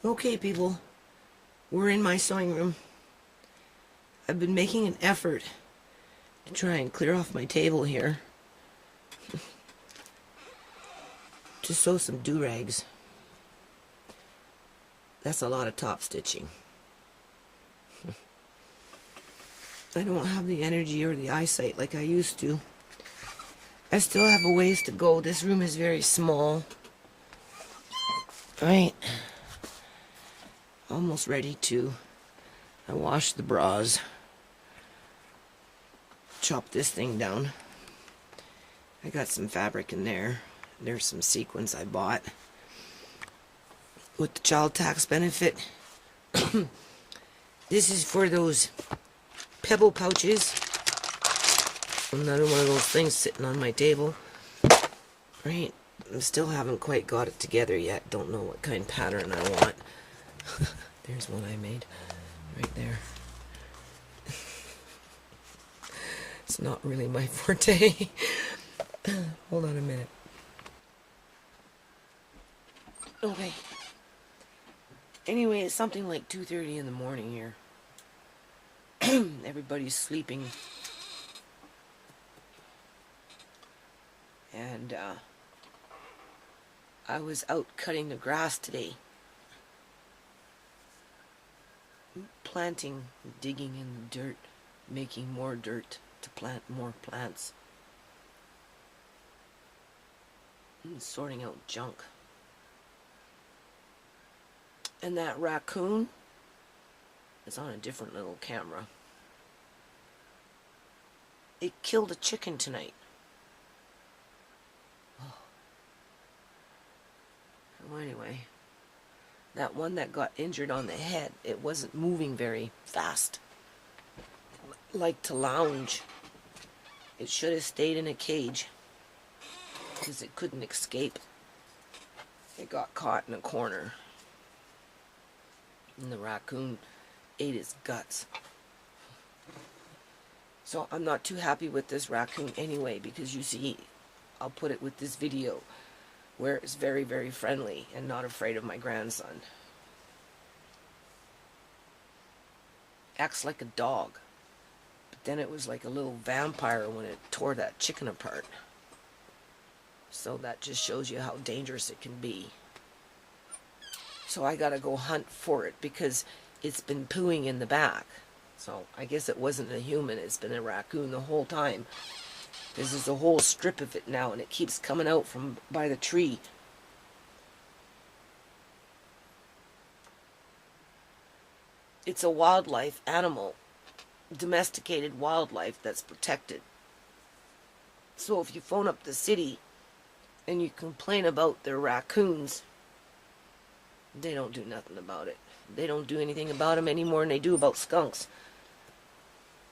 Okay, people, we're in my sewing room. I've been making an effort to try and clear off my table here to sew some do-rags. That's a lot of top stitching. I don't have the energy or the eyesight like I used to. I still have a ways to go. This room is very small. Right. Almost ready to. I washed the bras. Chop this thing down. I got some fabric in there. There's some sequins I bought with the child tax benefit. This is for those pebble pouches. Another one of those things sitting on my table. Right. I still haven't quite got it together yet. Don't know what kind of pattern I want. There's one I made right there. It's not really my forte. Hold on a minute. Okay. Anyway, it's something like 2:30 in the morning here. Everybody's sleeping. And I was out cutting the grass today. Planting, digging in the dirt, making more dirt to plant more plants. And sorting out junk. And that raccoon is on a different little camera. It killed a chicken tonight. Oh. So anyway, that one that got injured on the head, it wasn't moving very fast. Like to lounge. It should have stayed in a cage because it couldn't escape. It got caught in a corner. And the raccoon ate its guts. So I'm not too happy with this raccoon anyway, because you see, I'll put it with this video where it's very, very friendly and not afraid of my grandson. Acts like a dog. But then it was like a little vampire when it tore that chicken apart. So that just shows you how dangerous it can be. So I gotta go hunt for it because it's been pooing in the back. So I guess it wasn't a human, it's been a raccoon the whole time. This is a whole strip of it now and it keeps coming out from by the tree. It's a wildlife animal, domesticated wildlife that's protected. So if you phone up the city and you complain about their raccoons, they don't do nothing about it. They don't do anything about them any more than they do about skunks.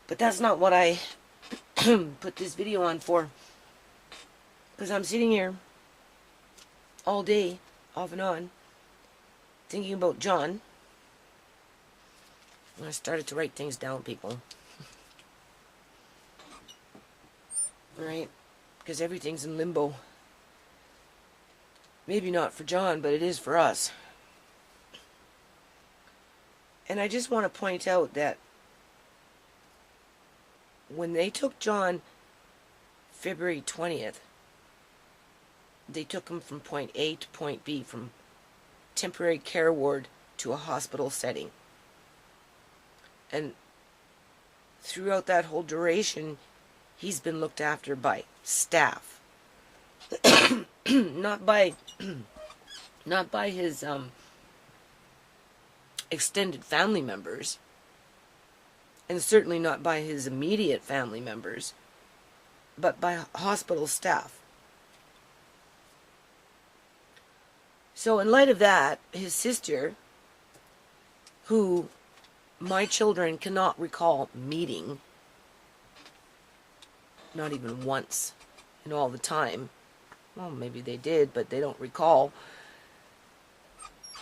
But that's not what I put this video on for. Because I'm sitting here all day, off and on, thinking about John. And I started to write things down, people. Right? Because everything's in limbo. Maybe not for John, but it is for us. And I just want to point out that when they took John February 20th, they took him from point A to point B, from temporary care ward to a hospital setting. And throughout that whole duration, he's been looked after by staff. not by his extended family members, and certainly not by his immediate family members, but by hospital staff. So in light of that, his sister, who my children cannot recall meeting, not even once in all the time, well, maybe they did, but they don't recall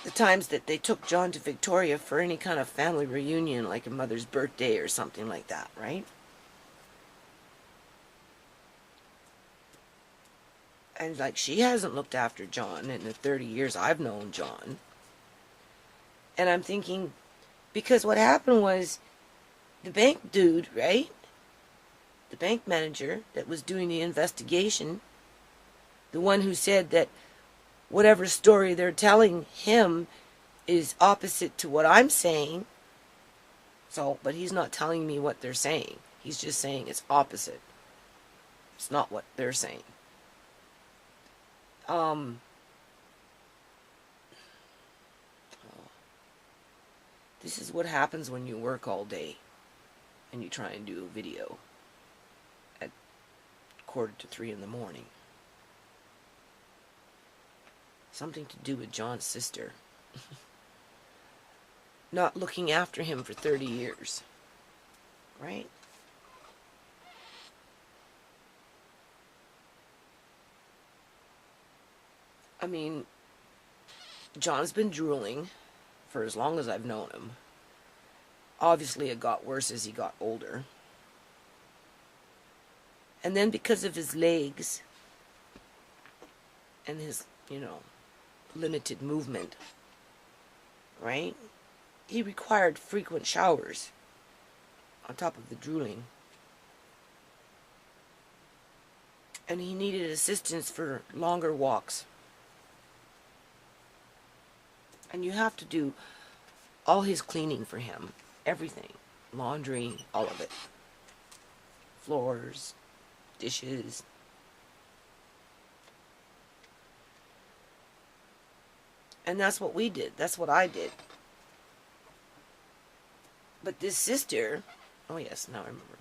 the times that they took John to Victoria for any kind of family reunion, like a mother's birthday or something like that, right? And like, she hasn't looked after John in the 30 years I've known John. And I'm thinking, because what happened was the bank dude, right? The bank manager that was doing the investigation, the one who said that whatever story they're telling him is opposite to what I'm saying. So, but he's not telling me what they're saying. He's just saying it's opposite. It's not what they're saying. This is what happens when you work all day and you try and do a video at 2:45 in the morning. Something to do with John's sister. Not looking after him for 30 years. Right? I mean, John's been drooling for as long as I've known him. Obviously, it got worse as he got older. And then because of his legs and his, limited movement, right? He required frequent showers on top of the drooling. And he needed assistance for longer walks. And you have to do all his cleaning for him. Everything. Laundry, all of it. Floors, dishes. And that's what we did. That's what I did. But this sister, oh yes, now I remember.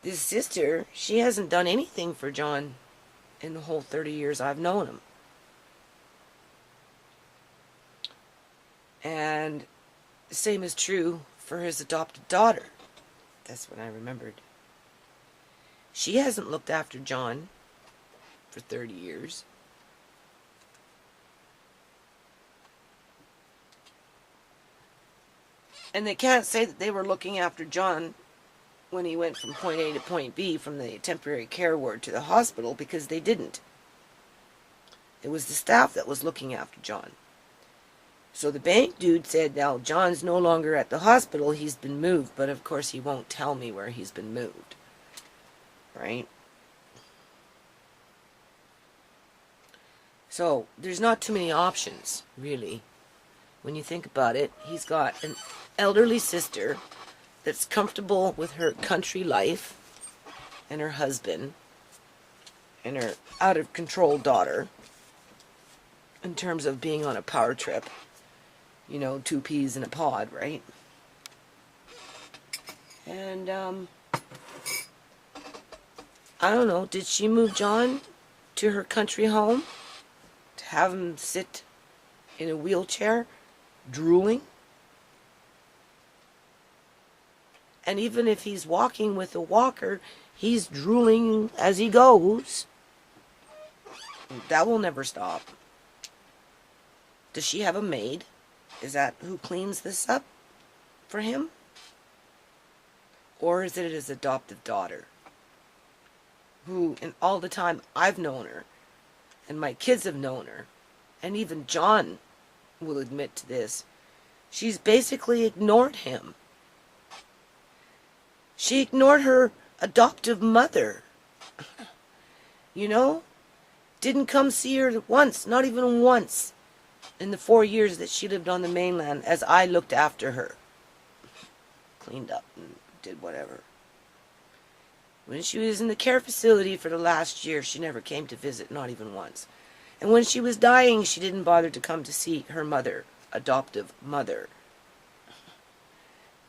This sister, she hasn't done anything for John in the whole 30 years I've known him. And the same is true for his adopted daughter. That's what I remembered. She hasn't looked after John for 30 years. And they can't say that they were looking after John when he went from point A to point B from the temporary care ward to the hospital, because they didn't. It was the staff that was looking after John. So the bank dude said, now John's no longer at the hospital, he's been moved, but of course he won't tell me where he's been moved. Right? So there's not too many options, really. When you think about it, he's got an elderly sister that's comfortable with her country life and her husband and her out-of-control daughter in terms of being on a power trip. 2 peas in a pod, right? And, I don't know, did she move John to her country home to have him sit in a wheelchair, drooling? And even if he's walking with a walker, he's drooling as he goes. That will never stop. Does she have a maid? Is that who cleans this up for him? Or is it his adoptive daughter? Who, in all the time I've known her, and my kids have known her, and even John will admit to this, she's basically ignored him. She ignored her adoptive mother. Didn't come see her once, not even once, in the 4 years that she lived on the mainland as I looked after her. Cleaned up and did whatever. When she was in the care facility for the last year, she never came to visit, not even once. And when she was dying, she didn't bother to come to see her mother, adoptive mother.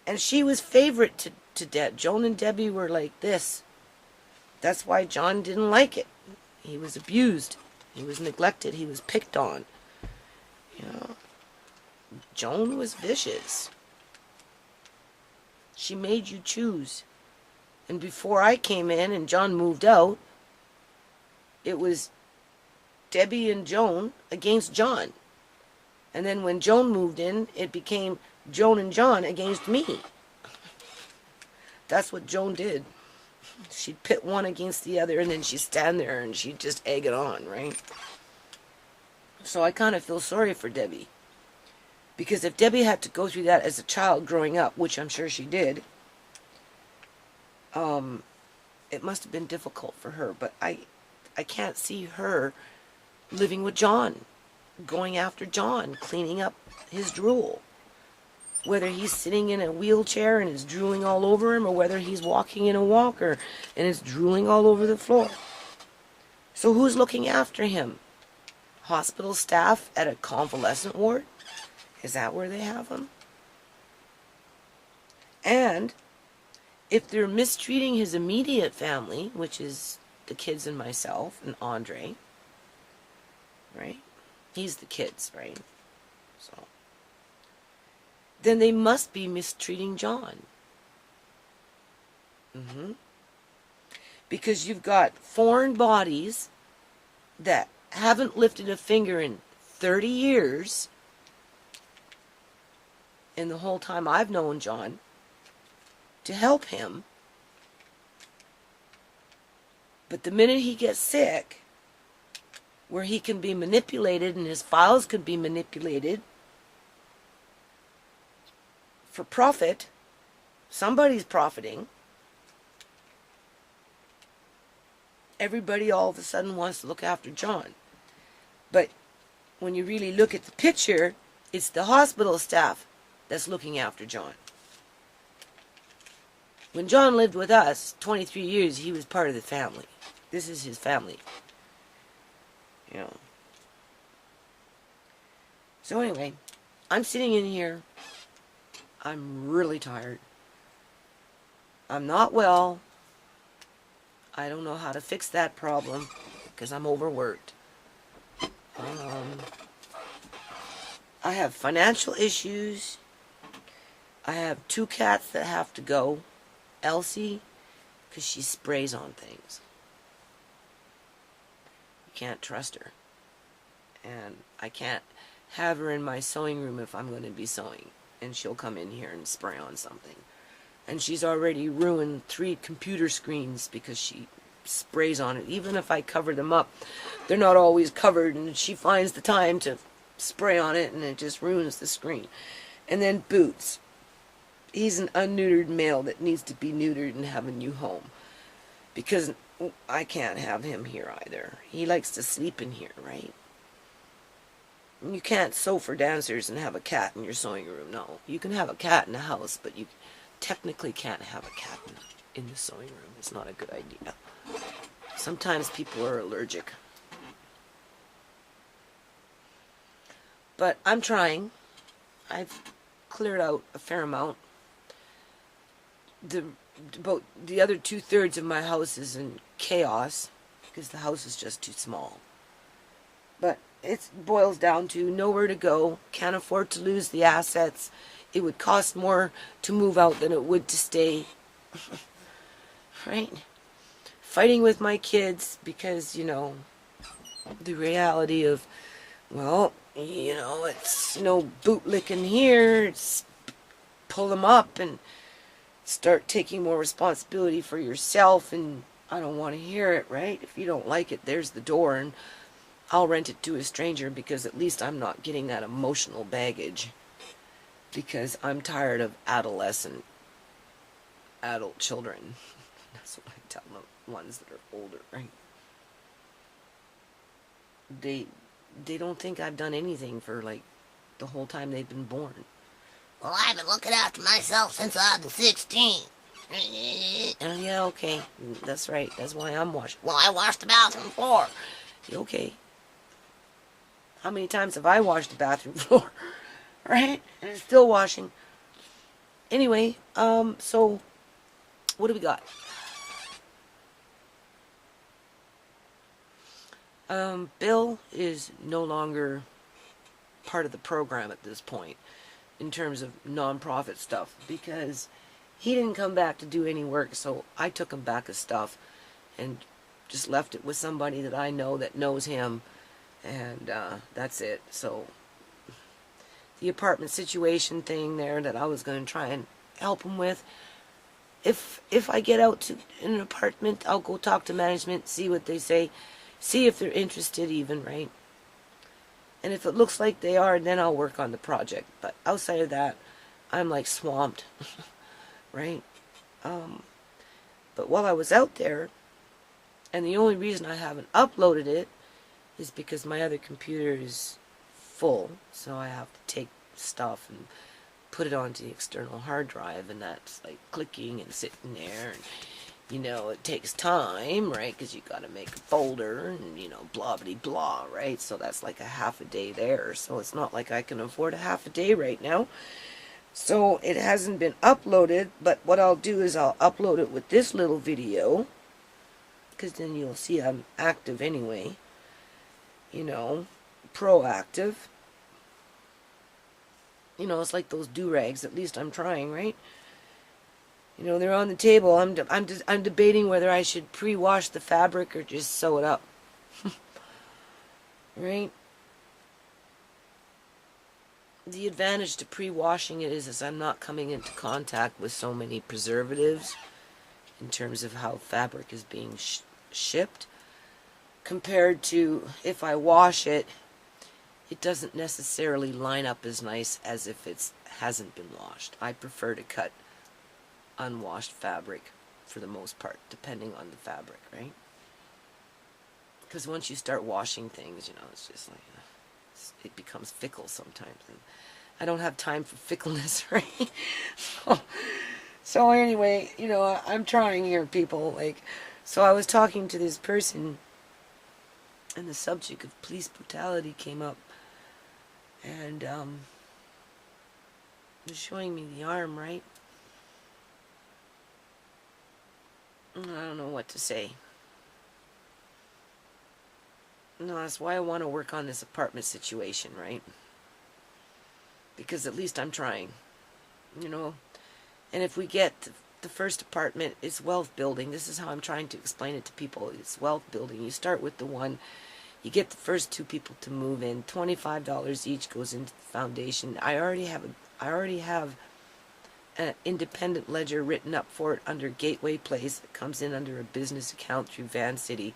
And she was favorite to Deb. Joan and Debbie were like this. That's why John didn't like it. He was abused. He was neglected. He was picked on. Joan was vicious. She made you choose. And before I came in and John moved out, it was Debbie and Joan against John. And then when Joan moved in, it became Joan and John against me. That's what Joan did. She'd pit one against the other, and then she'd stand there and she'd just egg it on, right? So I kind of feel sorry for Debbie. Because if Debbie had to go through that as a child growing up, which I'm sure she did, it must have been difficult for her. But I can't see her living with John, going after John, cleaning up his drool. Whether he's sitting in a wheelchair and is drooling all over him, or whether he's walking in a walker and is drooling all over the floor. So who's looking after him? Hospital staff at a convalescent ward? Is that where they have him? And if they're mistreating his immediate family, which is the kids and myself and Andre, right? He's the kids, right? So then they must be mistreating John. Because you've got foreign bodies that haven't lifted a finger in 30 years, in the whole time I've known John, to help him. But the minute he gets sick, where he can be manipulated and his files can be manipulated for profit, somebody's profiting, everybody all of a sudden wants to look after John. But when you really look at the picture, it's the hospital staff that's looking after John. When John lived with us 23 years, he was part of the family. This is his family. You know. So anyway, I'm sitting in here. I'm really tired. I'm not well. I don't know how to fix that problem because I'm overworked. I have financial issues. I have 2 cats that have to go. Elsie, because she sprays on things. You can't trust her. And I can't have her in my sewing room if I'm going to be sewing. And she'll come in here and spray on something. And she's already ruined 3 computer screens because she sprays on it. Even if I cover them up, they're not always covered, and she finds the time to spray on it, and it just ruins the screen. And then Boots. He's an unneutered male that needs to be neutered and have a new home. Because I can't have him here either. He likes to sleep in here, right? You can't sew for dancers and have a cat in your sewing room. No, you can have a cat in the house, but you technically can't have a cat in the sewing room. It's not a good idea. Sometimes people are allergic. But I'm trying. I've cleared out a fair amount. About the other 2/3 of my house is in chaos because the house is just too small. But it boils down to nowhere to go, can't afford to lose the assets. It would cost more to move out than it would to stay. Right? Fighting with my kids because, you know, the reality of, well, you know, it's no bootlicking here. It's pull them up and start taking more responsibility for yourself, and I don't want to hear it, right? If you don't like it, there's the door, and I'll rent it to a stranger because at least I'm not getting that emotional baggage because I'm tired of adult children. That's what I tell the ones that are older, right? They don't think I've done anything for like the whole time they've been born. Well, I've been looking after myself since I was 16. Yeah, okay. That's right. That's why I'm washing. Well, I washed the bathroom floor. Okay. How many times have I washed the bathroom floor? Right? And it's still washing. Anyway, so what do we got? Bill is no longer part of the program at this point in terms of non-profit stuff because he didn't come back to do any work, so I took him back his stuff and just left it with somebody that I know that knows him, and that's it. So the apartment situation thing there that I was going to try and help him with, if I get out to an apartment, I'll go talk to management, see what they say, see if they're interested even, right? And if it looks like they are, then I'll work on the project. But outside of that, I'm like swamped, right? But while I was out there, and the only reason I haven't uploaded it is because my other computer is full, so I have to take stuff and put it onto the external hard drive, and that's like clicking and sitting there, and you know, it takes time, right, because you got to make a folder, and you know, blah blah blah, right? So that's like a half a day there, so it's not like I can afford a half a day right now. So it hasn't been uploaded, but what I'll do is I'll upload it with this little video, because then you'll see I'm active anyway, you know, proactive. You know, it's like those do-rags. At least I'm trying, right? You know, they're on the table. I'm debating whether I should pre-wash the fabric or just sew it up. Right? The advantage to pre-washing it is I'm not coming into contact with so many preservatives in terms of how fabric is being shipped, compared to if I wash it, it doesn't necessarily line up as nice as if it hasn't been washed. I prefer to cut unwashed fabric for the most part, depending on the fabric, right? Because once you start washing things, you know, it's just like, it becomes fickle sometimes. And I don't have time for fickleness, right? So anyway, you know, I'm trying here, people. Like, so I was talking to this person, and the subject of police brutality came up, and was showing me the arm, right? I don't know what to say. No, that's why I want to work on this apartment situation, right? Because at least I'm trying, you know. And if we get the first apartment, it's wealth building. This is how I'm trying to explain it to people. It's wealth building. You start with the one. You get the first 2 people to move in. $25 each goes into the foundation. I already have an independent ledger written up for it under Gateway Place. It comes in under a business account through Van City.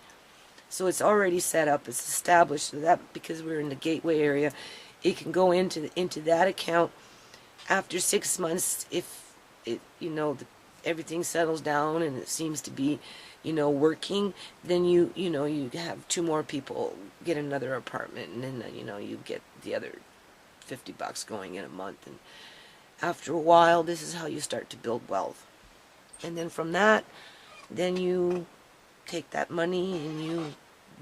So it's already set up. It's established. So that, because we're in the Gateway area, it can go into that account after 6 months if it, you know, everything settles down and it seems to be, you know, working. Then you know, you have 2 more people get another apartment, and then you know, you get the other $50 going in a month. And after a while, this is how you start to build wealth. And then from that, then you take that money and you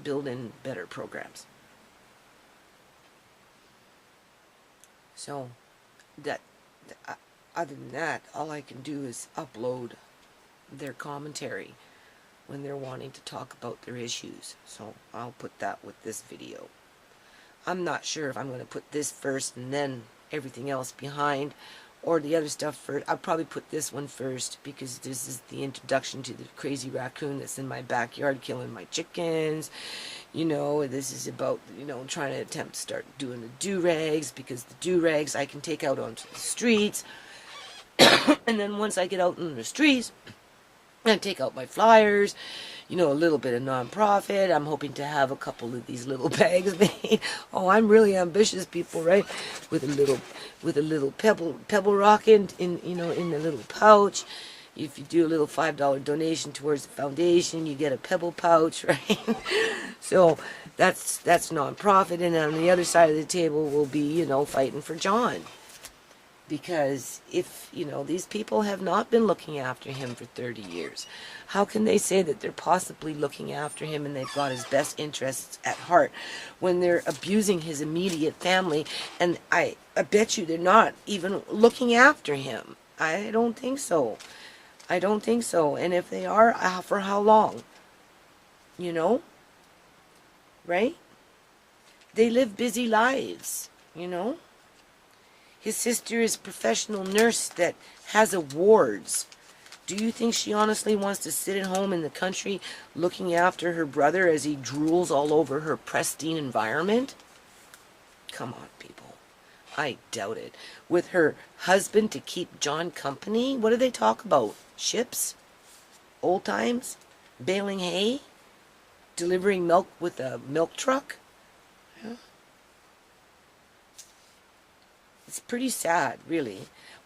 build in better programs. So that other than that, all I can do is upload their commentary when they're wanting to talk about their issues. So I'll put that with this video. I'm not sure if I'm going to put this first and then everything else behind, or the other stuff first. I'll probably put this one first, because this is the introduction to the crazy raccoon that's in my backyard killing my chickens. You know, this is about, you know, trying to attempt to start doing the do-rags, because the do-rags I can take out onto the streets. And then once I get out in the streets, I take out my flyers, you know, a little bit of non-profit. I'm hoping to have a couple of these little bags made. Oh, I'm really ambitious, people, right? With a little pebble rock in you know, in the little pouch. If you do a little $5 donation towards the foundation, you get a pebble pouch, right? So that's non-profit. And on the other side of the table will be, you know, fighting for John. Because if, you know, these people have not been looking after him for 30 years, how can they say that they're possibly looking after him and they've got his best interests at heart when they're abusing his immediate family? And I bet you they're not even looking after him. I don't think so. I don't think so. And if they are, for how long? You know? Right? They live busy lives, you know? His sister is a professional nurse that has awards. Do you think she honestly wants to sit at home in the country looking after her brother as he drools all over her pristine environment? Come on, people. I doubt it. With her husband to keep John company? What do they talk about? Ships? Old times? Baling hay? Delivering milk with a milk truck? Yeah. It's pretty sad, really.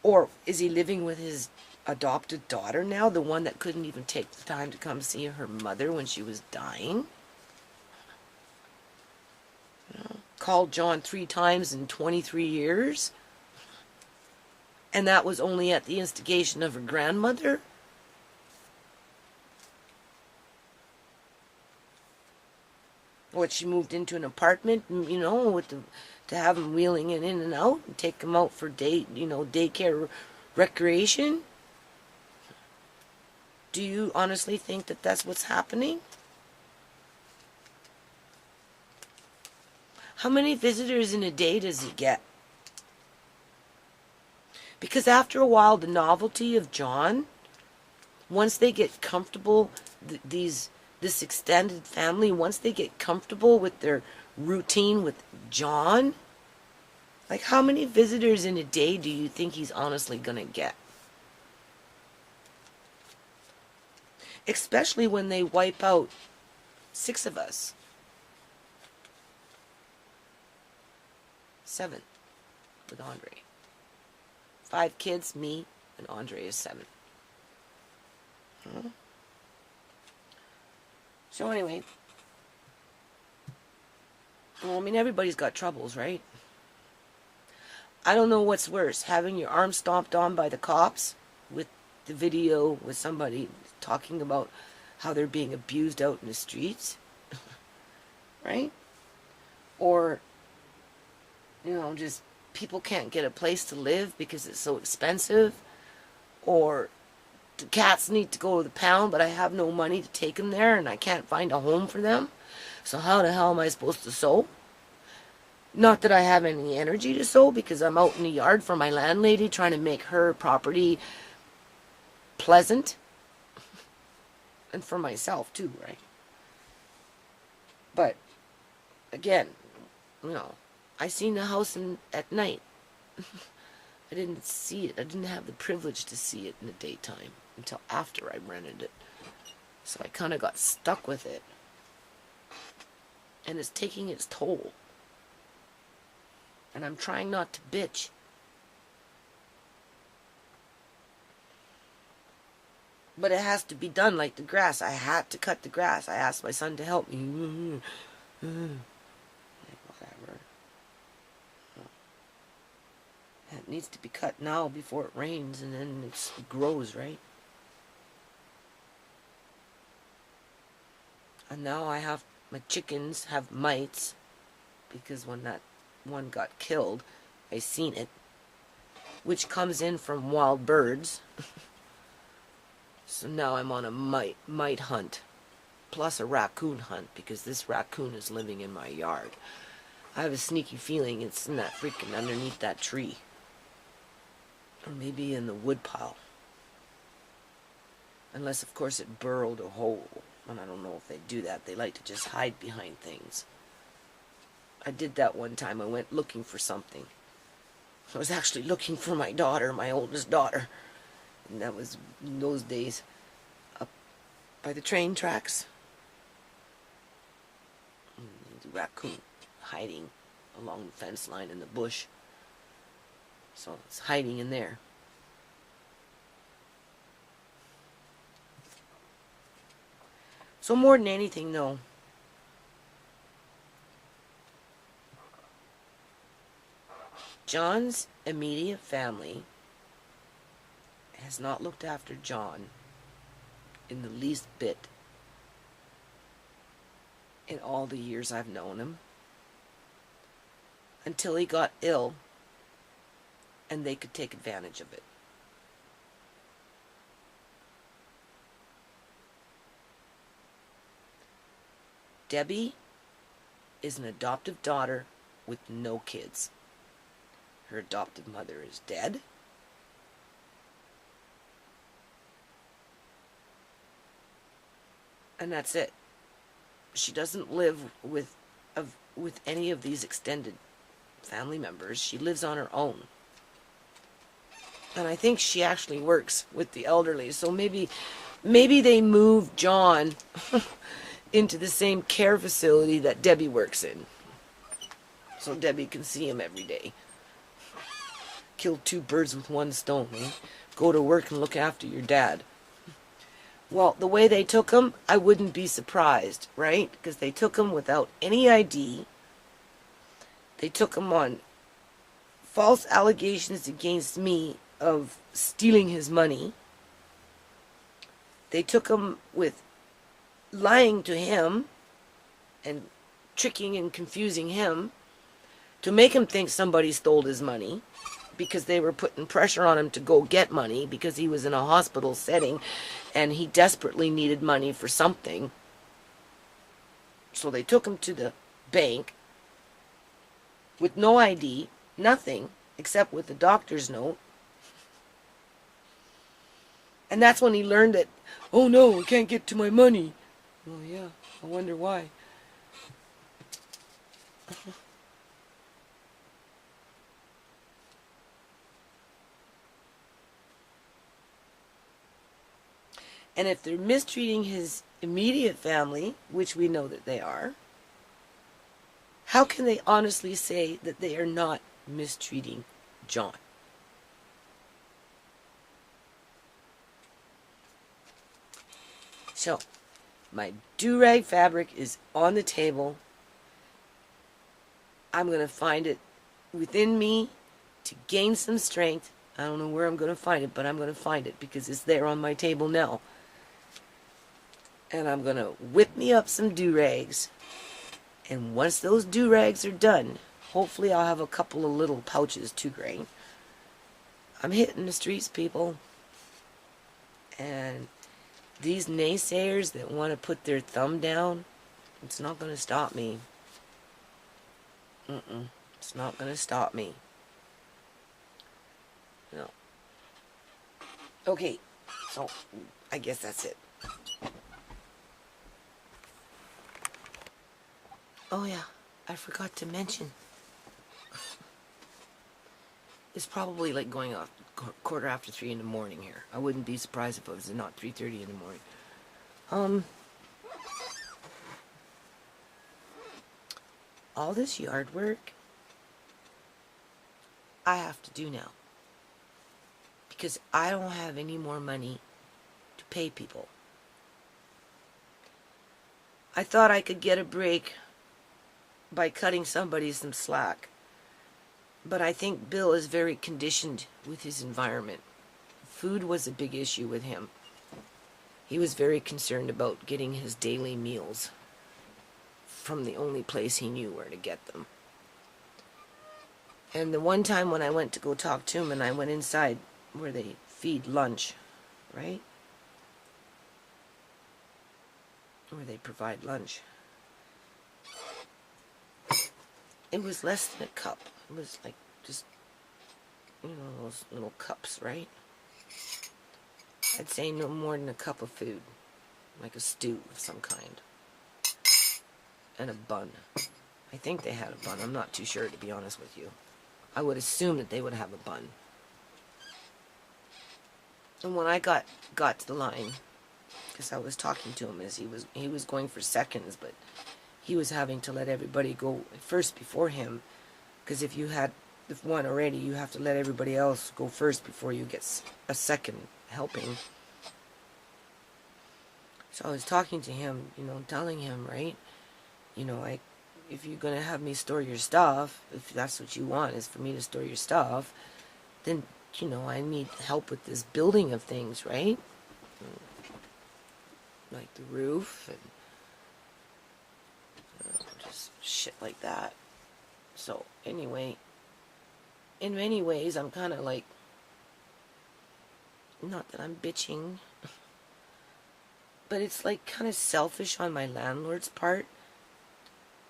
Or is he living with his adopted daughter now, the one that couldn't even take the time to come see her mother when she was dying? You know, called John 3 times in 23 years? And that was only at the instigation of her grandmother? What, she moved into an apartment, you know, with the, to have him wheeling it in and out and take him out for daycare recreation? Do you honestly think that that's what's happening? How many visitors in a day does he get? Because after a while, the novelty of John, once they get comfortable, this extended family, once they get comfortable with their routine with John, like how many visitors in a day do you think he's honestly going to get? Especially when they wipe out 6 of us. 7 with Andre. 5 kids, me, and Andre is 7. So anyway, well, I mean, everybody's got troubles, right? I don't know what's worse, having your arm stomped on by the cops with the video with somebody talking about how they're being abused out in the streets, right? Or, you know, just people can't get a place to live because it's so expensive, or the cats need to go to the pound, but I have no money to take them there, and I can't find a home for them. So how the hell am I supposed to sew? Not that I have any energy to sew, because I'm out in the yard for my landlady trying to make her property pleasant. And for myself too, right? But, again, you know, I seen the house at night. I didn't see it. I didn't have the privilege to see it in the daytime until after I rented it. So I kind of got stuck with it. And it's taking its toll. And I'm trying not to bitch. But it has to be done, like the grass. I had to cut the grass. I asked my son to help me. Whatever. It needs to be cut now before it rains, and then it grows, right? And now I have, my chickens have mites, because when that one got killed, I seen it, which comes in from wild birds. So now I'm on a mite hunt, plus a raccoon hunt, because this raccoon is living in my yard. I have a sneaky feeling it's in that freaking underneath that tree. Or maybe in the wood pile. Unless, of course, it burrowed a hole. And I don't know if they do that. They like to just hide behind things. I did that one time. I went looking for something. I was actually looking for my daughter, my oldest daughter. And that was in those days up by the train tracks. The raccoon hiding along the fence line in the bush. So it's hiding in there. So more than anything, no. John's immediate family has not looked after John in the least bit in all the years I've known him, until he got ill and they could take advantage of it. Debbie is an adoptive daughter with no kids. Her adoptive mother is dead. And that's it. She doesn't live with any of these extended family members. She lives on her own. And I think she actually works with the elderly. So maybe they moved John into the same care facility that Debbie works in. So Debbie can see him every day. kill two birds with one stone, eh? Go to work and look after your dad. Well, the way they took him, I wouldn't be surprised, right? Because they took him without any ID. They took him on false allegations against me of stealing his money. They took him with lying to him and tricking and confusing him to make him think somebody stole his money, because they were putting pressure on him to go get money because he was in a hospital setting and he desperately needed money for something. So they took him to the bank with no ID, nothing, except with the doctor's note. And that's when he learned that, oh no, I can't get to my money. Oh yeah, I wonder why. And if they're mistreating his immediate family, which we know that they are, how can they honestly say that they are not mistreating John? So, my do-rag fabric is on the table. I'm going to find it within me to gain some strength. I don't know where I'm going to find it, but I'm going to find it because it's there on my table now. And I'm going to whip me up some do-rags. And once those do-rags are done, hopefully I'll have a couple of little pouches too, Gray. I'm hitting the streets, people. And these naysayers that want to put their thumb down, it's not going to stop me. It's not going to stop me. No. Okay, so I guess that's it. Oh yeah, I forgot to mention. It's probably like going off quarter after 3 in the morning here. I wouldn't be surprised if it was not 3:30 in the morning. All this yard work I have to do now because I don't have any more money to pay people. I thought I could get a break by cutting somebody some slack, but I think Bill is very conditioned with his environment. Food was a big issue with him. He was very concerned about getting his daily meals from the only place he knew where to get them. And the one time when I went to go talk to him and I went inside where they feed lunch, right? Where they provide lunch. It was less than a cup. It was like just, you know, those little cups, right? I'd say no more than a cup of food. Like a stew of some kind. And a bun. I think they had a bun. I'm not too sure, to be honest with you. I would assume that they would have a bun. And when I got to the line, because I was talking to him as he was going for seconds, but he was having to let everybody go first before him, because if you had one already, you have to let everybody else go first before you get a second helping. So I was talking to him, you know, telling him, right, you know, if you're going to have me store your stuff, if that's what you want, is for me to store your stuff, then, you know, I need help with this building of things, right? Like the roof and just shit like that. So anyway, in many ways I'm kind of like, not that I'm bitching, but it's like kind of selfish on my landlord's part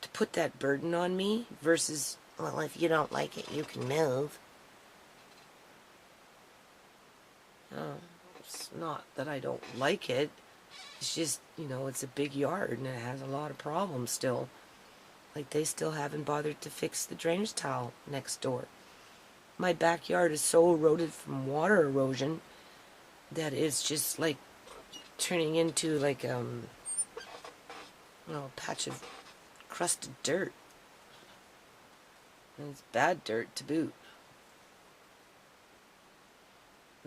to put that burden on me versus, Well, if you don't like it, you can move. it's not that I don't like it. It's just, you know, it's a big yard and it has a lot of problems still. Like they still haven't bothered to fix the drainage tile next door. My backyard is so eroded from water erosion that it's just like turning into like a patch of crusted dirt. And it's bad dirt to boot.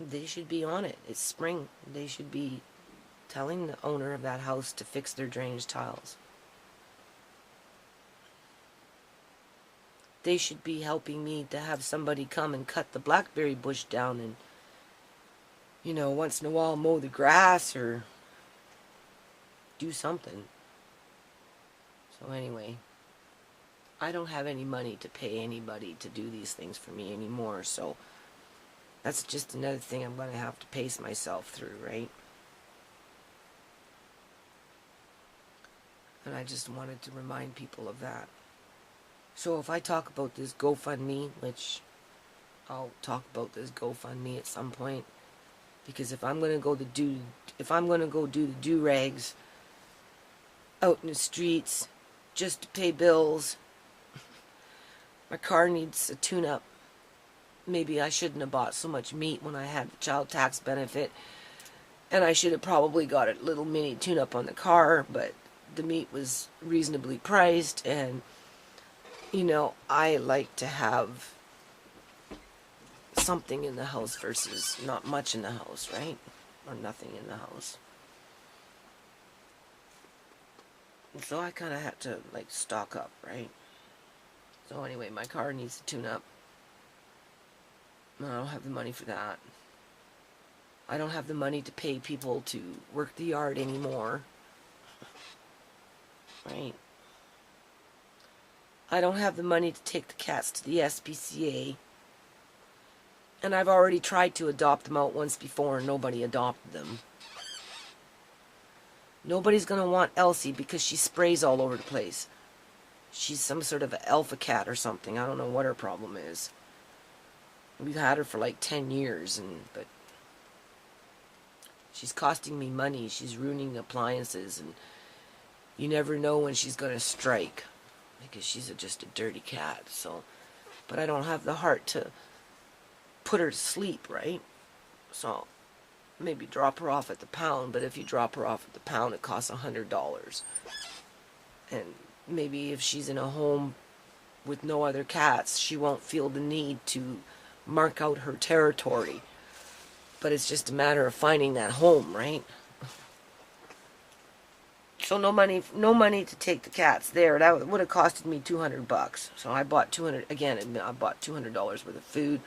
They should be on it. It's spring. They should be telling the owner of that house to fix their drainage tiles. They should be helping me to have somebody come and cut the blackberry bush down and, you know, once in a while mow the grass or do something. So anyway, I don't have any money to pay anybody to do these things for me anymore, so that's just another thing I'm going to have to pace myself through, right? And I just wanted to remind people of that. So if I talk about this GoFundMe, which I'll talk about this GoFundMe at some point, because if I'm going to go do the do-rags out in the streets just to pay bills, my car needs a tune-up. Maybe I shouldn't have bought so much meat when I had the child tax benefit, and I should have probably got a little mini tune-up on the car, but the meat was reasonably priced, and you know, I like to have something in the house versus not much in the house, right? Or nothing in the house. And so I kind of had to, like, stock up, right? So anyway, my car needs to tune up. I don't have the money for that. I don't have the money to pay people to work the yard anymore. Right? I don't have the money to take the cats to the SPCA. And I've already tried to adopt them out once before and nobody adopted them. Nobody's going to want Elsie because she sprays all over the place. She's some sort of an alpha cat or something. I don't know what her problem is. We've had her for like 10 years, but she's costing me money. She's ruining appliances, and you never know when she's going to strike. Because she's just a dirty cat, so. But I don't have the heart to put her to sleep, right? So, maybe drop her off at the pound, but if you drop her off at the pound, it costs $100. And maybe if she's in a home with no other cats, she won't feel the need to mark out her territory. But it's just a matter of finding that home, right? So no money to take the cats there. That would have costed me $200. So I bought I bought $200 worth of food,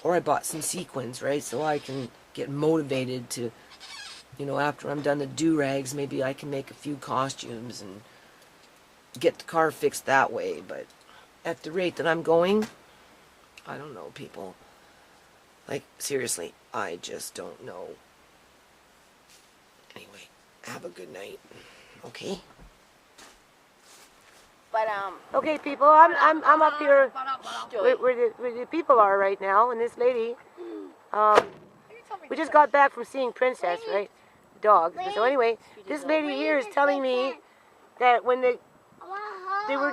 or I bought some sequins, right? So I can get motivated to, you know, after I'm done the do-rags, maybe I can make a few costumes and get the car fixed that way. But at the rate that I'm going, I don't know, people. Like, seriously, I just don't know. Anyway, have a good night. Okay. But Okay, people, I'm up here where the people are right now, and this lady, we just got back from seeing Princess, right? Dog. So anyway, this lady here is telling me that when they were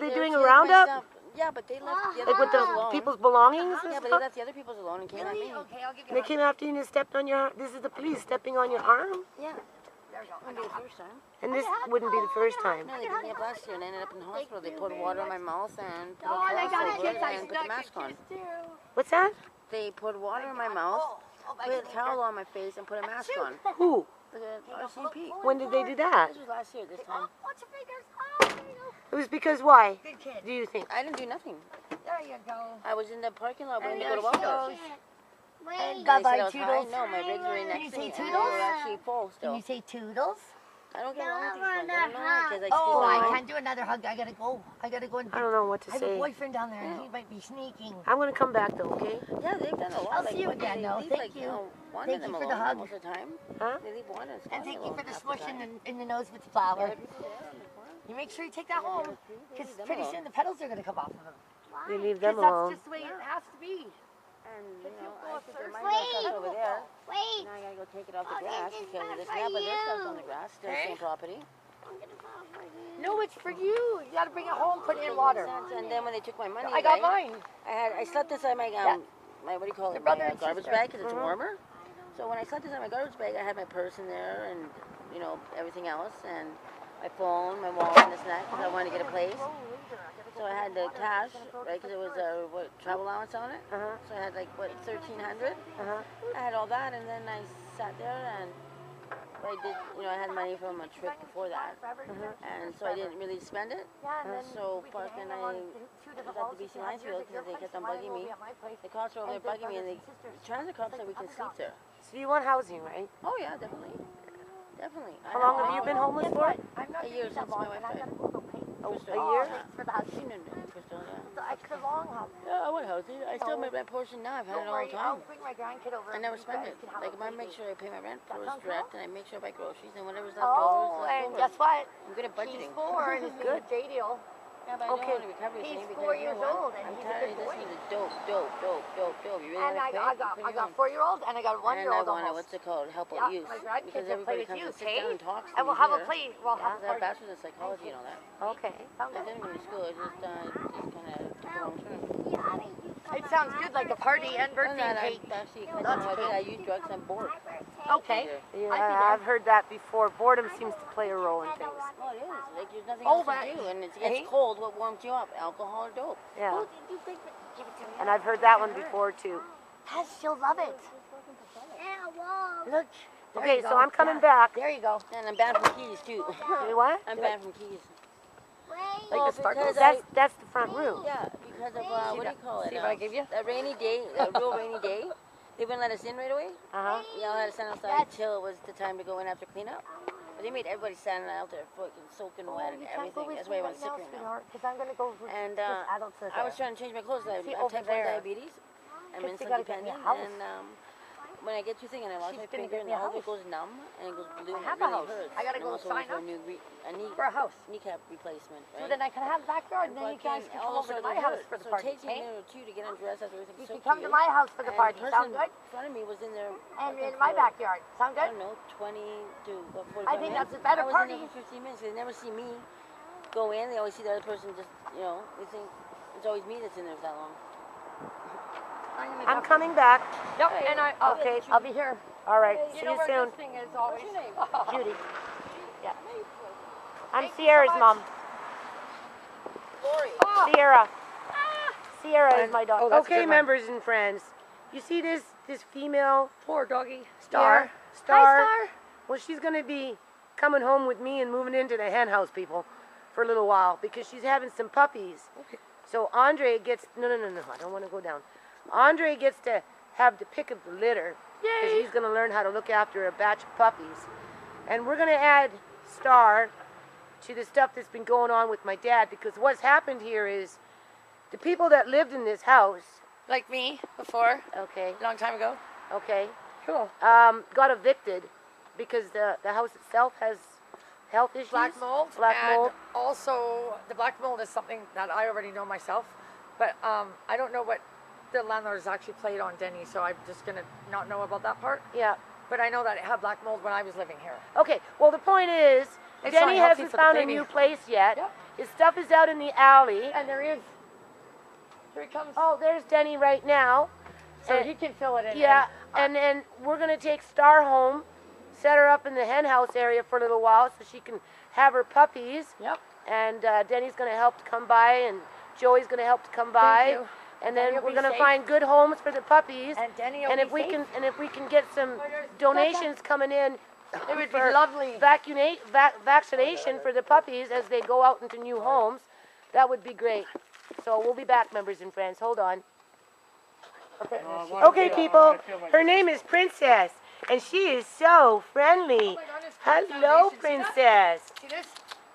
doing a roundup? Yeah, but they left the other Like with the alone. people's belongings? Yeah, but they left the other people's alone and came at me. Okay, I'll give And they came after you and stepped on your. This is the police stepping on your arm? Yeah. There we go. Wouldn't be the first time. And this wouldn't be the first time. No, they beat me up last year and I ended up in the hospital. They poured water in my mouth and put Oh, a I got a cloth kiss. over it I and put the stuck a mask on. kiss too. What's that? They poured water in my mouth, put a towel on my face, and put a mask on. Who? The RCMP. When did they do that? This was last year, this time. What's your fingers? Oh, there you go. It was because why? Good kid. Do you think? I didn't do nothing. There you go. I was in the parking lot waiting to And go to there she Walmart. goes. And they Bye-bye, said I was high. Toodles. No, my ribs were right Can you next to say me. And they Toodles? were actually full Can still. you say toodles? I don't get along with these ones. I don't know why, because I Oh, stay I behind. can't do another hug. I gotta go. I gotta go and I don't know what to I have a say. boyfriend down there and he might be sneaking. I'm going to come back though, okay? Yeah, they've done a lot. I'll Like, see you what do again, they though. leave, Thank like, you. One Thank of them you for the alone hug. most of the time. Huh? They leave one and And thank you alone for the half the smushing time. in the nose with the flour. Yeah, people do that before. You make sure you take that home because leave them pretty alone. soon the petals are gonna come off of them. They leave them Because that's alone. just the way it has to be. And, you know, go I up think first. my stuff's over there. Wait. Now I gotta go take it off the Oh, grass this is because not this for nap of their stuff's you. on the grass. Still Hey? same property. I'm gonna fall for you. No, it's for you. You gotta bring it home, put it in water. And then when they took my money, I got right, mine. I slept inside my my what do you call Your it? brother My and garbage sister. bag because it's warmer. So when I slept inside my garbage bag, I had my purse in there and you know everything else and my phone, my wallet, and this and that because I wanted to get a place. So I had the cash, right? Because it was a travel allowance on it. So I had like what 1,300. I had all that, and then I sat there and I did. I had money from a trip before that, and so I didn't really spend it. So Park and I was at the BC Lions Field because they kept on bugging me. The cops were over there bugging me, and the transit cops said we can sleep there. So you want housing, right? Oh yeah, definitely. Definitely. How long have you been homeless for? A year since my wife died. Crystal. A year? She knew Crystal, yeah. I could long have. Yeah, I want housing. I still have my rent portion now. I've had it all the time. I'll bring my grandkid over. I never spend it. Like, I make sure I pay my rent first direct, and I make sure I buy groceries, and whatever's left Oh, over is and left over. guess what? I'm good at budgeting. He's 4 and he's good. J deal. Yeah, but I don't want to recover He's anything 4 because you years know what? old and I'm he's a tired good of boy. listening to dope. You really And want to I got 4-year-old and I got a 1-year-old And I want to, almost. what's it called, help out youth. My grandkids Because will play everybody with comes you, and sits down and talks to And we'll me have a here. play. We'll Yeah, have because I have a bachelor's in psychology and all that. Okay. I didn't go to school. I just kind of took a long turn. It sounds good, like a party and Other than birthday that, cake. actually, because I use drugs, I'm bored. Okay. Yeah, I've heard that before. Boredom seems to play a role in things. Oh, it is. Like, there's nothing Oh, else but- to do. And it gets cold. What warms you up? Alcohol or dope? Yeah. And I've heard that one before too. Yes, she'll love it. Look. there Okay, you so go. I'm coming Yeah. back. There you go. And I'm banned from keys, too. You what? I'm banned from keys. Like the sparkles. That's the front room. Yeah, because of, what do you call it? See what I gave you? A rainy day, a real rainy day. They wouldn't let us in right away. Uh-huh. Y'all had to stand outside until it was the time to go in after cleanup. But they made everybody stand out there fucking soaking wet and everything. That's why I went sick right now. Because I'm going to go with And adults. I was trying to change my clothes. I See, have over type 1 there. diabetes. I'm Because you insulin gotta get me a dependent. house. And when I get too thin and I lost my She's gonna finger get and me a all of it house. goes numb and it goes blue and I have it a really house. hurts. I gotta And I'm go also sign waiting up for a knee for a house. kneecap replacement, So right? then I can have the backyard, and then you guys can come over to my house for the So it party, takes me a okay? minute or two to get undressed after everything's You can soaked come to my house for the And party. the Sound person good? in front of me was in there. And fucking in my for, backyard. Sound I good? don't know, 20 to what, 45 I think minutes. that's a better I was party. in there for 15 minutes. They never see me go in. They always see the other person just, they think it's always me that's in there for that long. I'm coming back. Yep, and Okay. I'll be here. All right. You See know you where soon. this thing is always. What's your name? Judy. Yeah. I'm Thank you so Ciera's much. mom. Lori. Ciera. Ciera is my dog. oh, that's a Okay, good one. members and friends. You see this female Poor doggy. here? Star. Star. Hi, Star. Well, she's going to be coming home with me and moving into the hen house, people, for a little while because she's having some puppies. Okay. So Andre gets no. I don't want to go down. Andre gets to have the pick of the litter because he's going to learn how to look after a batch of puppies, and we're going to add Star to the stuff that's been going on with my dad because what's happened here is the people that lived in this house. Like me before, Okay. a long time ago. Okay. Cool. Got evicted because the house itself has health issues. Black mold. Black and mold. Also, the black mold is something that I already know myself, but I don't know what the landlords actually played on Denny, so I'm just gonna not know about that part. Yeah. But I know that it had black mold when I was living here. Okay. Well, the point is, It's Denny not healthy hasn't for the found a baby. new place yet. Yep. His stuff is out in the alley. And there is. Here he comes. Oh, there's Denny right now. So and- he can fill it in. Yeah. And then we're gonna take Star home, set her up in the hen house area for a little while so she can have her puppies. Yep. And Denny's gonna help to come by, and Joey's gonna help to come by. Thank you. And then Denny will we're be gonna safe. find good homes for the puppies. And Denny will And be if we safe. can get some donations coming in It would be for lovely. vaccination for the puppies as they go out into new homes, that would be great. So we'll be back, members and friends. Hold on. Okay, people. Her name is Princess, and she is so friendly. Hello, Princess. See this?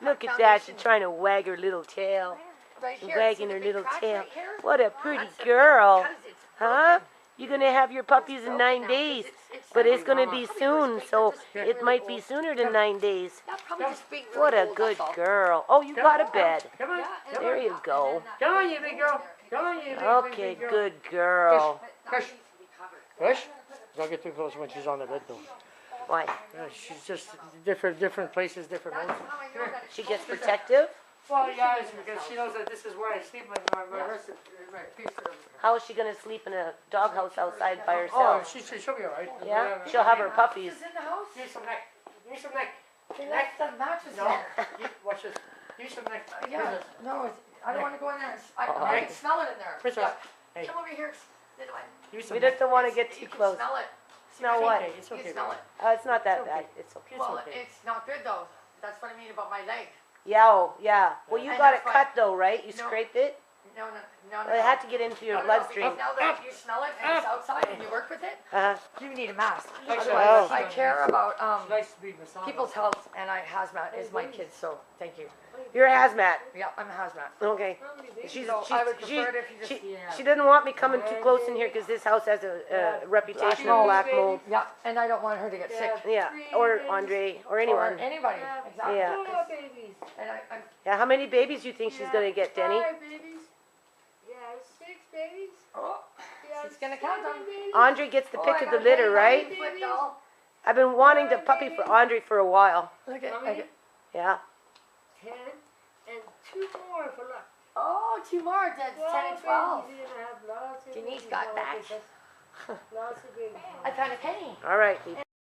Look at that. She's trying to wag her little tail. Right She's here. wagging See her the big little cracks tail. right here? What a pretty That's girl. because it's Huh? You're going to have your puppies in 9 days. But it's going to be soon, so it might be sooner than 9 days. That's probably just being really What a old, good that's all. girl. Oh, you got a bed. Come on, come There on, you go. come on, you big girl. Come on, you big, Okay, big girl. good girl. Hush. Hush. Don't get too close when she's on the bed, though. Why? She's just different places, different rooms. She gets protective? Well, yeah, it's because she knows that this is where I sleep. My rest, my piece of. How is she going to sleep in a doghouse outside by Oh, herself? she'll be alright. Yeah? She'll have her puppies. Is in the house? Give me some neck. Give me some neck. They left the mattress No. there. Watch this. Give me some neck. Yeah. No, it's, I don't want to go in there. I can smell it in there. Princess, Yeah. hey. Come over here. Little one. Use We some. just don't want to get You too can close. smell it. Smell what? Okay, it's You okay. can smell it. It's not that It's bad. okay. It's okay. It's Well, okay. it's not good though. That's what I mean about my leg. Yeah, oh, yeah. Well, you And got it that's why- cut though, right? You No. scraped it? No. Well, it had to get into your No, bloodstream. because now that you smell it and it's outside and you work with it, Uh-huh. you need a mask. Actually, Otherwise, Oh. I care about It's nice to be massaged. people's health, and hazmat is my kids. So thank you. You're a hazmat. Yeah, I'm a hazmat. Okay. She's, So she's, I would she, prefer it if you just. she doesn't want me coming too close in here because this house has a reputation of black mold. Yeah, and I don't want her to get sick. Yeah, or Andre, or Or anyone. anybody. Exactly. Yeah. babies. And I'm Yeah, how many babies do you think she's gonna get, Denny? 5 babies. Yeah, 6 babies. oh, Yeah, she's gonna count them. Andre gets the Oh, pick I of the got litter, baby right? flip doll. I've been wanting the puppy for Andre for a while. Look at. How many? Yeah. 10 and 2 more for luck. Oh, 2 more. That's 10 and 12. Babies, you're gonna have lots of Denise babies. got back. Lots of babies. I found a penny. All right.